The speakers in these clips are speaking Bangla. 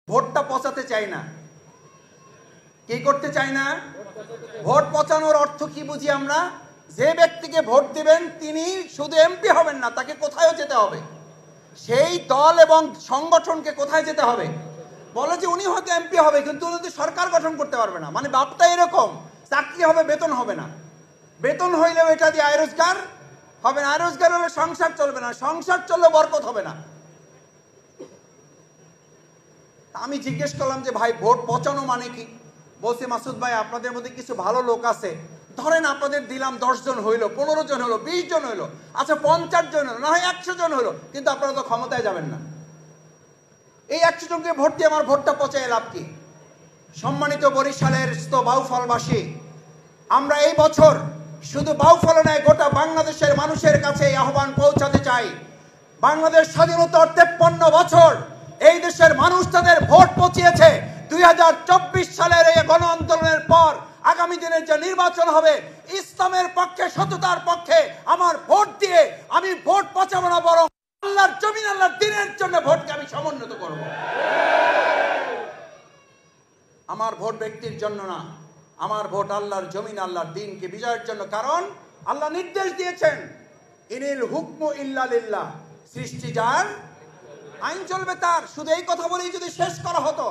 ভোটটা পচাতে চাই না। কি করতে চাই না? ভোট পচানোর অর্থ কি বুঝি আমরা? যে ব্যক্তিকে ভোট দিবেন তিনি শুধু এমপি হবেন না, তাকে কোথায় যেতে হবে, সেই দল এবং সংগঠনকে কোথায় যেতে হবে। বলে যে উনি হয়তো এমপি হবে কিন্তু উনি সরকার গঠন করতে পারবে না। মানে বাপটা এরকম, চাকরি হবে বেতন হবে না, বেতন হইলেও এটা দিয়ে আয় রোজগার হবে না, আয় রোজগার হলে সংসার চলবে না, সংসার চললে বরকত হবে না। আমি জিজ্ঞেস করলাম যে ভাই ভোট পচানো মানে কি? বলছে মাসুদ ভাই আপনাদের মধ্যে কিছু ভালো লোক আছে, ধরেন আপনাদের দিলাম 10 জন হইলো, 15 জন হলো, 20 জন হইলো, আচ্ছা 50 জন হলো, না হয় 100 জন হলো, কিন্তু আপনারা তো ক্ষমতায় যাবেন না। এই 100 জনকে ভোট দিয়ে আমার ভোটটা পচায় লাভ কি? সম্মানিত বরিশালের বাউফলবাসী, আমরা এই বছর শুধু বাউফলে নয় গোটা বাংলাদেশের মানুষের কাছে এই আহ্বান পৌঁছাতে চাই। বাংলাদেশ স্বাধীনতার 53 বছর এই দেশের মানুষ তাদের ভোট পচিয়েছে। 2024 সালের এই গণ আন্দোলনের পর আগামী দিনের যে নির্বাচন হবে, ইসলামের পক্ষে, সততার পক্ষে আমার ভোট দিয়ে আমি ভোট পচাবো না, বরং আল্লাহর জমিন, আল্লাহর দ্বীনের জন্য ভোটকে আমি সমুন্নত করব। আমার ভোট ব্যক্তির জন্য না, আমার ভোট আল্লাহর জমিন, আল্লাহর দ্বীনকে বিজয়ের জন্য। কারণ আল্লাহ নির্দেশ দিয়েছেন, ইনিল হুকমু ইল্লা লিল্লাহ, সৃষ্টি যার, আইন চলবে তার। শুধু এই কথা বলেই যদি শেষ করা হতো,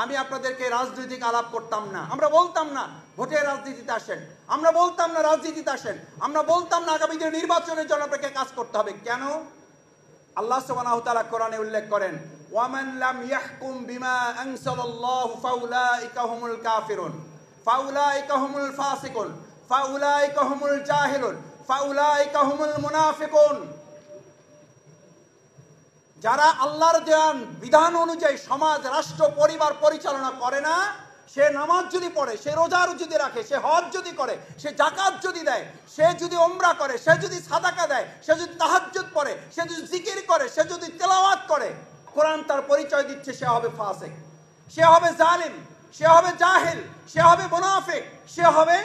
আমি আপনাদেরকে রাজনৈতিক আলাপ করতাম না, আমরা বলতাম না ভোটের রাজনীতিতে আসেন, আমরা বলতাম না রাজনীতিতে আসেন, আমরা বলতাম না আগামী দিনে নির্বাচনের জন্য আপনাকে কাজ করতে হবে। কেন? আল্লাহ সুবহানাহু ওয়া তাআলা কোরআনে উল্লেখ করেন, ওয়ামান লাম ইয়াহকুম বিমা আনসালাল্লাহু ফাউলাইকা হুমুল কাফিরুন, ফাউলাইকা হুমুল ফাসিকুন, ফাউলাইকা হুমুল জাহিলুন, ফাউলাইকা হুমুল মুনাফিকুন। যারা আল্লাহর দেওয়ান বিধান অনুযায়ী সমাজ, রাষ্ট্র, পরিবার পরিচালনা করে না, সে নামাজ যদি পড়ে, সে রোজা যদি রাখে, সে হজ যদি করে, সে যাকাত যদি দেয়, সে যদি উমরা করে, সে যদি সাদাকা দেয়, সে যদি তাহাজ্জুদ পড়ে, সে যদি জিকির করে, সে যদি তেলাওয়াত করে, কোরআন তার পরিচয় দিচ্ছে সে হবে ফাসিক, সে হবে জালিম, সে হবে জাহিল, সে হবে মুনাফিক, সে হবে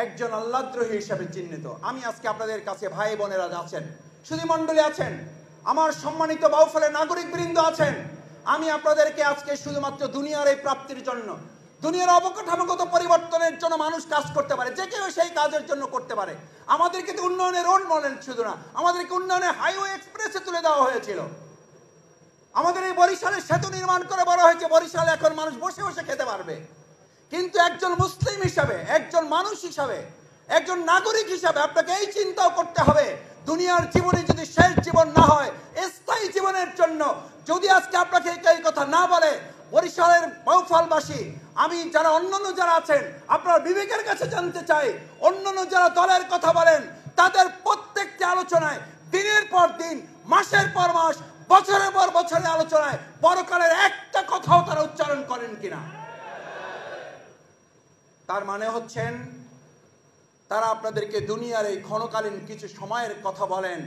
একজন আল্লাহদ্রোহী হিসেবে চিহ্নিত। আমি আজকে আপনাদের কাছে ভাই বোনেরা আছেন, সুধী মণ্ডলী আছেন, আমার সম্মানিত বাউফলের নাগরিক বৃন্দ আছেন, আমি আপনাদেরকে আজকে শুধুমাত্র দুনিয়ার এই প্রাপ্তির জন্য, দুনিয়ার অবকাঠামোগত পরিবর্তনের জন্য মানুষ কাজ করতে পারে, যে কেউ সেই কাজের জন্য করতে পারে। আমাদেরকে তো উন্নয়নের রোড মডেল শুধু না, আমাদেরকে উন্নয়নের হাইওয়ে এক্সপ্রেসে তুলে দেওয়া হয়েছিল। আমাদের এই বরিশালের সেতু নির্মাণ করে বলা হয়েছে বরিশালে এখন মানুষ বসে বসে খেতে পারবে। কিন্তু একজন মুসলিম হিসাবে, একজন মানুষ হিসাবে, একজন নাগরিক হিসাবে আপনাকে এই চিন্তাও করতে হবে, দুনিয়ার জীবনে যদি শেষ জীবন না হয়, স্থায়ী জীবনের জন্য যদি আজকে আপনাকে এই কথা না বলে, বরিশালের বাউফলবাসী, আমি যারা অন্যান্য যারা আছেন আপনার বিবেকের কাছে জানতে চাই, অন্যান্য যারা দলের কথা বলেন তাদের প্রত্যেকটি আলোচনায় দিনের পর দিন, মাসের পর মাস, বছরের পর বছরের আলোচনায় পরকালের একটা কথাও তারা উচ্চারণ করেন কিনা? তার মানে হচ্ছেন তারা আপনাদেরকে দুনিয়ার এই ক্ষণকালীন কিছু সময়ের কথা বলেন,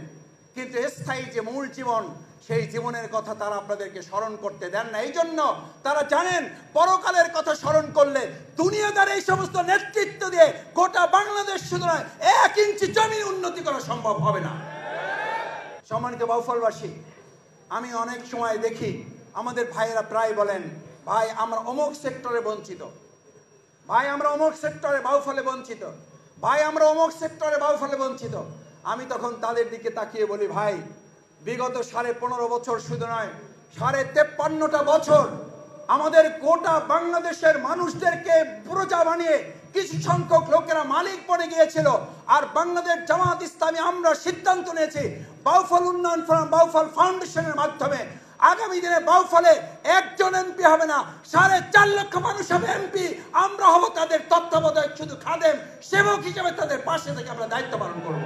কিন্তু স্থায়ী যে মূল জীবন, সেই জীবনের কথা তারা আপনাদেরকে স্মরণ করতে দেন না। এই জন্য তারা জানেন পরকালের কথা স্মরণ করলে দুনিয়াদার এই সমস্ত নেতৃত্ব দিয়ে গোটা বাংলাদেশ শুধু নয় 1 ইঞ্চি জমি উন্নতি করা সম্ভব হবে না। সম্মানিত বাউফলবাসী, আমি অনেক সময় দেখি আমাদের ভাইয়েরা প্রায় বলেন, ভাই আমরা অমুক সেক্টরে বঞ্চিত, ভাই আমরা অমুক সেক্টরে বাউফলে বঞ্চিত, ভাই আমরা অমুক সেক্টরে বাউফলে বঞ্চিত। আমি তখন তাদের দিকে তাকিয়ে বলি, ভাই বিগত 15.5 বছর শুধু নয়, 53.5টা বছর আমাদের গোটা বাংলাদেশের মানুষদেরকে প্রজা বানিয়ে কিছু সংখ্যক লোকেরা মালিক বনে গিয়েছিল। আর বাংলাদেশ জামাত ইসলামী আমরা সিদ্ধান্ত নিয়েছি বাউফল উন্নয়ন ফোরাম, বাউফল ফাউন্ডেশনের মাধ্যমে আগামী দিনে বাউফলে একজন এমপি হবে না, 4.5 লক্ষ মানুষ হবে এমপি। আমরা হব তাদের তত্ত্বাবধায়ক, শুধু খাদেম, সেবক হিসেবে তাদের পাশে থেকে আমরা দায়িত্ব পালন করব।